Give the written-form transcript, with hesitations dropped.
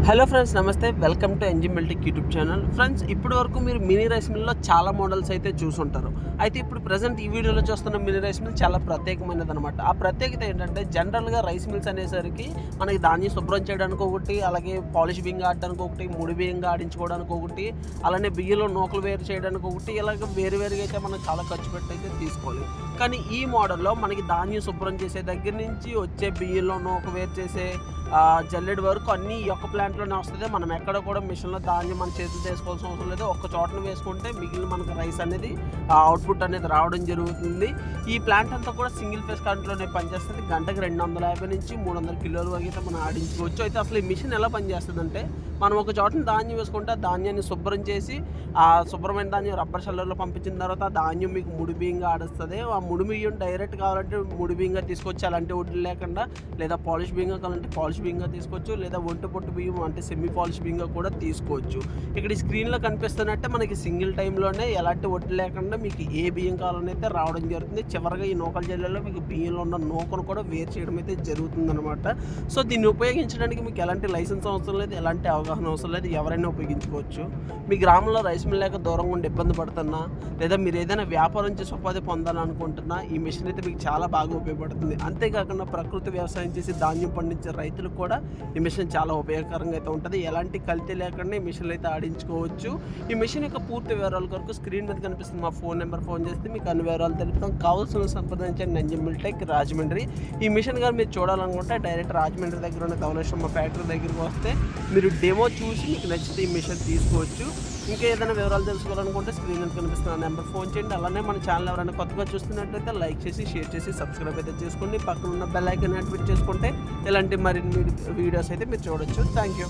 Hello friends, నమస్తే. Welcome to NG Miltech YouTube channel. Friends, ఇప్పటి వరకు మీరు మినీ రైస్ మిల్లో చాలా మోడల్స్ అయితే చూసుంటారు. అయితే ఇప్పుడు ప్రజెంట్ ఈ వీడియోలో చూస్తున్న మినీ రైస్ మిల్ చాలా ప్రత్యేకమైనది అనమాట. ఆ ప్రత్యేకత ఏంటంటే, జనరల్గా రైస్ మిల్స్ అనేసరికి మనకి ధాన్యం శుభ్రం చేయడానికి ఒకటి, అలాగే పాలిష్ బియ్యం ఆడడానికి ఒకటి, ముడి బియ్యంగా ఆడించుకోవడానికి ఒకటి, అలానే బియ్యంలో నూకలు వేరు చేయడానికి ఒకటి, ఇలాగ వేరువేరుగా అయితే మనం చాలా ఖర్చు పెట్టి అయితే తీసుకోవాలి. కానీ ఈ మోడల్లో మనకి ధాన్యం శుభ్రం చేసే దగ్గర నుంచి వచ్చే బియ్యంలో నూక వేరు చేసే జల్లెడి వరకు అన్నీ ఈ ఒక్క ప్లాంట్లోనే వస్తుంది. మనం ఎక్కడ కూడా మిషన్లో ధాన్యం మన చేతులు తీసుకోవాల్సిన అవసరం లేదు. ఒక్క చోటన వేసుకుంటే మిగిలిన మనకు రైస్ అనేది అవుట్పుట్ అనేది రావడం జరుగుతుంది. ఈ ప్లాంట్ అంతా కూడా సింగిల్ ఫేస్ కరెంట్లోనే పనిచేస్తుంది. గంటకి 250 నుంచి 300 కిలోల వరకు అయితే మనం ఆడించుకోవచ్చు. అయితే అసలు ఈ మిషన్ ఎలా పనిచేస్తుంది అంటే, మనం ఒక చోటన ధాన్యం వేసుకుంటే ఆ ధాన్యాన్ని శుభ్రం చేసి ఆ శుభ్రమైన ధాన్యం రబ్బర్ షెల్లర్లో పంపించిన తర్వాత ఆ ధాన్యం మీకు ముడి బియ్యంగా ఆడుస్తుంది. ఆ ముడి బియ్యం డైరెక్ట్ కావాలంటే ముడి బియ్యంగా తీసుకోవచ్చు, అలాంటి ఒడ్లు లేకుండా. లేదా పాలిష్ బియ్యంగా కావాలంటే పాలిష్ బియ్యంగా తీసుకోవచ్చు, లేదా ఒంటి పొట్టు బియ్యం అంటే సెమీ పాలిష్ బియ్యంగా కూడా తీసుకోవచ్చు. ఇక్కడ ఈ స్క్రీన్లో కనిపిస్తున్నట్టే మనకి సింగిల్ టైంలోనే ఎలాంటి ఒడ్లు లేకుండా మీకు ఏ బియ్యం కావాలని అయితే రావడం జరుగుతుంది. చివరిగా ఈ నూకల జల్లెల్లో మీకు బియ్యంలో ఉన్న నూకను కూడా వేరు చేయడం అయితే జరుగుతుంది అనమాట. సో దీన్ని ఉపయోగించడానికి మీకు ఎలాంటి లైసెన్స్ అవసరం లేదు, ఎలాంటి అవగాహన అవసరం లేదు, ఎవరైనా ఉపయోగించుకోవచ్చు. మీ గ్రామంలో రైస్ మిల్ లేక దూరంగా ఉండి ఇబ్బంది పడుతున్నా, లేదా మీరు ఏదైనా వ్యాపారం చేసి ఉపాధి పొందాలనుకుంటున్నా, ఈ మిషన్ అయితే మీకు చాలా బాగా ఉపయోగపడుతుంది. అంతేకాకుండా ప్రకృతి వ్యవసాయం చేసి ధాన్యం పండించే రైతులకు కూడా ఈ మిషన్ చాలా ఉపయోగకరంగా అయితే ఉంటుంది. ఎలాంటి కల్తీ లేకుండా ఈ మిషన్లు అయితే ఆడించుకోవచ్చు. ఈ మిషన్ యొక్క పూర్తి వివరాల కొరకు స్క్రీన్ మీద కనిపిస్తుంది మా ఫోన్ నెంబర్ ఫోన్ చేస్తే మీకు అన్ని వివరాలు తెలుపుతాం. కావాల్సిన సంప్రదించండి ఎన్జీ మిల్టెక్ రాజమండ్రి. ఈ మిషన్ గారు మీరు చూడాలనుకుంటే డైరెక్ట్ రాజమండ్రి దగ్గర ఉన్న ధవళేశ్వరం ఫ్యాక్టరీ దగ్గరికి వస్తే మీరు డెమో చూసి మీకు నచ్చితే ఈ మిషన్ తీసుకోవచ్చు. ఇంకా ఏదైనా వివరాలు తెలుసుకోవాలనుకుంటే స్క్రీన్ మీద కనిపిస్తున్న నెంబర్ ఫోన్ చేయండి. అలానే మన ఛానల్ ఎవరైనా కొత్తగా చూస్తున్నట్లయితే లైక్ చేసి, షేర్ చేసి, సబ్స్క్రైబ్ అయితే చేసుకోండి. పక్కన ఉన్న బెల్ ఐకాన్ యాక్టివేట్ చేసుకుంటే ఇలాంటి మరిన్ని వీడియోస్ అయితే మీరు చూడొచ్చు. Thank you.